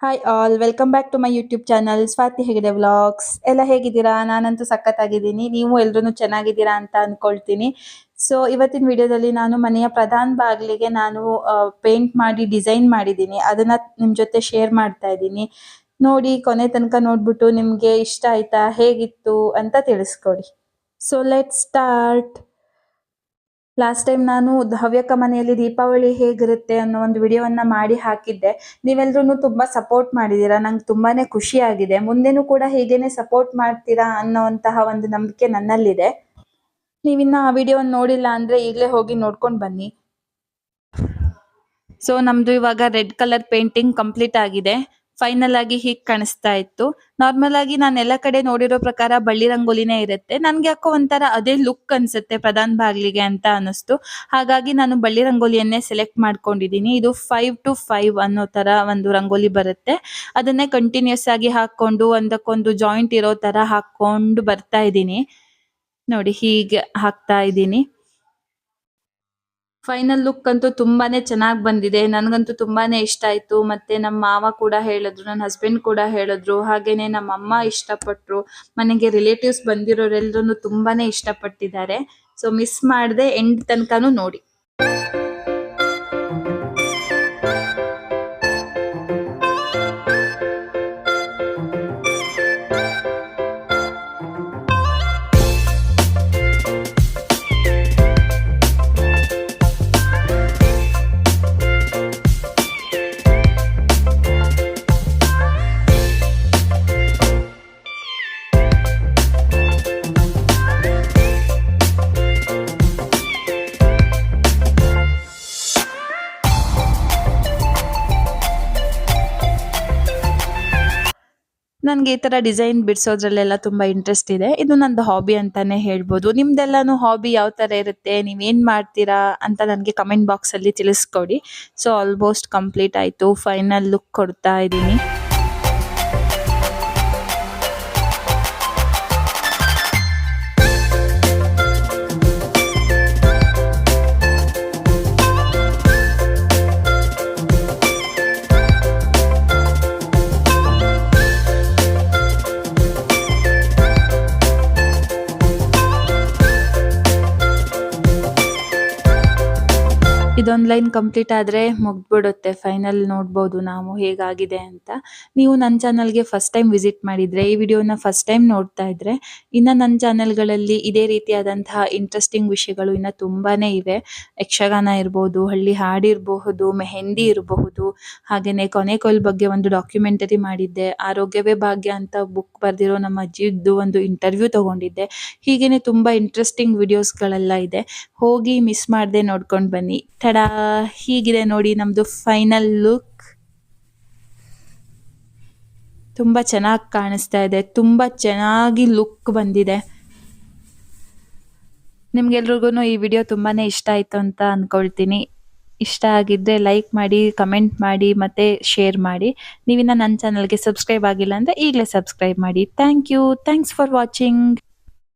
Hi all welcome back to my YouTube channel Swathi Hegde vlogs. ಎಲ್ಲ ಹೇಗಿದ್ದೀರಾ? ನಾನಂತೂ ಸಖತ್ತಾಗಿದ್ದೀನಿ. ನೀವು ಎಲ್ಲರೂ ಚೆನ್ನಾಗಿದ್ದೀರಾ ಅಂತ ಅನ್ಕೊಳ್ತೀನಿ. ಸೊ ಇವತ್ತಿನ ವಿಡಿಯೋದಲ್ಲಿ ನಾನು ಮನೆಯ ಪ್ರಧಾನ ಬಾಗಿಲಿಗೆ ನಾನು ಪೇಂಟ್ ಮಾಡಿ ಡಿಸೈನ್ ಮಾಡಿದ್ದೀನಿ. ಅದನ್ನ ನಿಮ್ಮ ಜೊತೆ ಶೇರ್ ಮಾಡ್ತಾ ಇದ್ದೀನಿ. ನೋಡಿ, ಕೊನೆ ತನಕ ನೋಡ್ಬಿಟ್ಟು ನಿಮಗೆ ಇಷ್ಟ ಆಯ್ತಾ, ಹೇಗಿತ್ತು ಅಂತ ತಿಳಿಸ್ಕೊಡಿ. So let start. Last time ನಾನು ಹವ್ಯಕ ಮನೆಯಲ್ಲಿ ದೀಪಾವಳಿ ಹೇಗಿರುತ್ತೆ ಅನ್ನೋ ಒಂದು ವಿಡಿಯೋವನ್ನ ಮಾಡಿ ಹಾಕಿದ್ದೆ. ನೀವೆಲ್ಲರೂ ತುಂಬಾ ಸಪೋರ್ಟ್ ಮಾಡಿದೀರಾ, ನಂಗೆ ತುಂಬಾನೇ ಖುಷಿ ಆಗಿದೆ. ಮುಂದೆನೂ ಕೂಡ ಹೀಗೇನೆ ಸಪೋರ್ಟ್ ಮಾಡ್ತೀರಾ ಅನ್ನೋಂತಹ ಒಂದು ನಂಬಿಕೆ ನನ್ನಲ್ಲಿದೆ. ನೀವಿನ್ನ ಆ ವಿಡಿಯೋವನ್ನು ನೋಡಿಲ್ಲ ಅಂದ್ರೆ ಈಗಲೇ ಹೋಗಿ ನೋಡ್ಕೊಂಡು ಬನ್ನಿ. ಸೊ ನಮ್ದು ಇವಾಗ ರೆಡ್ ಕಲರ್ ಪೇಂಟಿಂಗ್ ಕಂಪ್ಲೀಟ್ ಆಗಿದೆ. ಫೈನಲ್ ಆಗಿ ಹೀಗೆ ಕಾಣಿಸ್ತಾ ಇತ್ತು. ನಾರ್ಮಲ್ ಆಗಿ ನಾನು ಎಲ್ಲ ಕಡೆ ನೋಡಿರೋ ಪ್ರಕಾರ ಬಳ್ಳಿ ರಂಗೋಲಿನೇ ಇರುತ್ತೆ. ನನ್ಗೆ ಯಾಕೋ ಒಂಥರ ಅದೇ ಲುಕ್ ಅನ್ಸುತ್ತೆ ಪ್ರಧಾನ ಬಾಗಿಲಿಗೆ ಅಂತ ಅನಿಸ್ತು. ಹಾಗಾಗಿ ನಾನು ಬಳ್ಳಿ ರಂಗೋಲಿಯನ್ನೇ ಸೆಲೆಕ್ಟ್ ಮಾಡ್ಕೊಂಡಿದ್ದೀನಿ. ಇದು 5 to 5 ಅನ್ನೋ ತರ ಒಂದು ರಂಗೋಲಿ ಬರುತ್ತೆ. ಅದನ್ನೇ ಕಂಟಿನ್ಯೂಸ್ ಆಗಿ ಹಾಕೊಂಡು ಒಂದಕ್ಕೊಂದು ಜಾಯಿಂಟ್ ಇರೋ ತರ ಹಾಕೊಂಡು ಬರ್ತಾ ಇದ್ದೀನಿ. ನೋಡಿ, ಹೀಗೆ ಹಾಕ್ತಾ ಇದ್ದೀನಿ. ಫೈನಲ್ ಲುಕ್ ಅಂತೂ ತುಂಬಾನೇ ಚೆನ್ನಾಗಿ ಬಂದಿದೆ. ನನಗಂತೂ ತುಂಬಾನೇ ಇಷ್ಟ ಆಯ್ತು. ಮತ್ತೆ ನಮ್ಮ ಮಾವ ಕೂಡ ಹೇಳಿದ್ರು, ನನ್ನ ಹಸ್ಬೆಂಡ್ ಕೂಡ ಹೇಳಿದ್ರು, ಹಾಗೇನೆ ನಮ್ಮ ಅಮ್ಮ ಇಷ್ಟಪಟ್ರು. ಮನೆಗೆ ರಿಲೇಟಿವ್ಸ್ ಬಂದಿರೋರೆಲ್ಲರೂ ತುಂಬಾನೇ ಇಷ್ಟಪಟ್ಟಿದ್ದಾರೆ. ಸೊ ಮಿಸ್ ಮಾಡದೆ ಎಂಡ್ ತನಕನೂ ನೋಡಿ. ನನ್ಗೆ ಈ ತರ ಡಿಸೈನ್ ಬಿಡಿಸೋದ್ರಲ್ಲೆಲ್ಲ ತುಂಬಾ ಇಂಟ್ರೆಸ್ಟ್ ಇದೆ. ಇದು ನಂದು ಹಾಬಿ ಅಂತಾನೆ ಹೇಳ್ಬೋದು. ನಿಮ್ದೆಲ್ಲಾನು ಹಾಬಿ ಯಾವ ತರ ಇರುತ್ತೆ, ನೀವೇನ್ ಮಾಡ್ತೀರಾ ಅಂತ ನನಗೆ ಕಮೆಂಟ್ ಬಾಕ್ಸ್ ಅಲ್ಲಿ ತಿಳಿಸ್ಕೊಡಿ. ಸೊ ಆಲ್ಮೋಸ್ಟ್ ಕಂಪ್ಲೀಟ್ ಆಯ್ತು. ಫೈನಲ್ ಲುಕ್ ಕೊಡ್ತಾ ಇದ್ದೀನಿ. ಇದೊಂದು ಲೈನ್ ಕಂಪ್ಲೀಟ್ ಆದ್ರೆ ಮುಗ್ದ್ಬಿಡುತ್ತೆ. ಫೈನಲ್ ನೋಡ್ಬೋದು ನಾವು ಹೇಗಾಗಿದೆ ಅಂತ. ನೀವು ನನ್ನ ಚಾನಲ್ಗೆ ಫಸ್ಟ್ ಟೈಮ್ ವಿಸಿಟ್ ಮಾಡಿದ್ರೆ, ಈ ವಿಡಿಯೋನ ಫಸ್ಟ್ ಟೈಮ್ ನೋಡ್ತಾ ಇದ್ರೆ, ಇನ್ನ ನನ್ನ ಚಾನೆಲ್ಗಳಲ್ಲಿ ಇದೇ ರೀತಿಯಾದಂತಹ ಇಂಟ್ರೆಸ್ಟಿಂಗ್ ವಿಷಯಗಳು ಇನ್ನ ತುಂಬಾನೇ ಇವೆ. ಯಕ್ಷಗಾನ ಇರ್ಬೋದು, ಹಳ್ಳಿ ಹಾಡಿರಬಹುದು, ಮೆಹಂದಿ ಇರಬಹುದು, ಹಾಗೇನೆ ಕೊನೆಕೊಲ್ ಬಗ್ಗೆ ಒಂದು ಡಾಕ್ಯುಮೆಂಟರಿ ಮಾಡಿದ್ದೆ. ಆರೋಗ್ಯವೇ ಭಾಗ್ಯ ಅಂತ ಬುಕ್ ಬರ್ದಿರೋ ನಮ್ಮ ಅಜ್ಜಿದ್ದು ಒಂದು ಇಂಟರ್ವ್ಯೂ ತಗೊಂಡಿದ್ದೆ. ಹೀಗೇನೆ ತುಂಬಾ ಇಂಟ್ರೆಸ್ಟಿಂಗ್ ವಿಡಿಯೋಸ್ಗಳೆಲ್ಲ ಇದೆ. ಹೋಗಿ ಮಿಸ್ ಮಾಡದೆ ನೋಡ್ಕೊಂಡು ಬನ್ನಿ. ಟಡಾ, ಹೀಗಿದೆ ನೋಡಿ ನಮ್ದು ಫೈನಲ್ ಲುಕ್. ತುಂಬಾ ಚೆನ್ನಾಗಿ ಕಾಣಿಸ್ತಾ ಇದೆ. ತುಂಬಾ ಚೆನ್ನಾಗಿ ಲುಕ್ ಬಂದಿದೆ. ನಿಮ್ಗೆಲ್ರಿಗೂ ಈ ವಿಡಿಯೋ ತುಂಬಾನೇ ಇಷ್ಟ ಆಯ್ತು ಅಂತ ಅನ್ಕೊಳ್ತೀನಿ. ಇಷ್ಟ ಆಗಿದ್ರೆ ಲೈಕ್ ಮಾಡಿ, ಕಮೆಂಟ್ ಮಾಡಿ, ಮತ್ತೆ ಶೇರ್ ಮಾಡಿ. ನೀವಿನ್ನ ನನ್ನ ಚಾನಲ್ಗೆ ಸಬ್ಸ್ಕ್ರೈಬ್ ಆಗಿಲ್ಲ ಅಂದ್ರೆ ಈಗಲೇ ಸಬ್ಸ್ಕ್ರೈಬ್ ಮಾಡಿ. Thank you. Thanks for watching.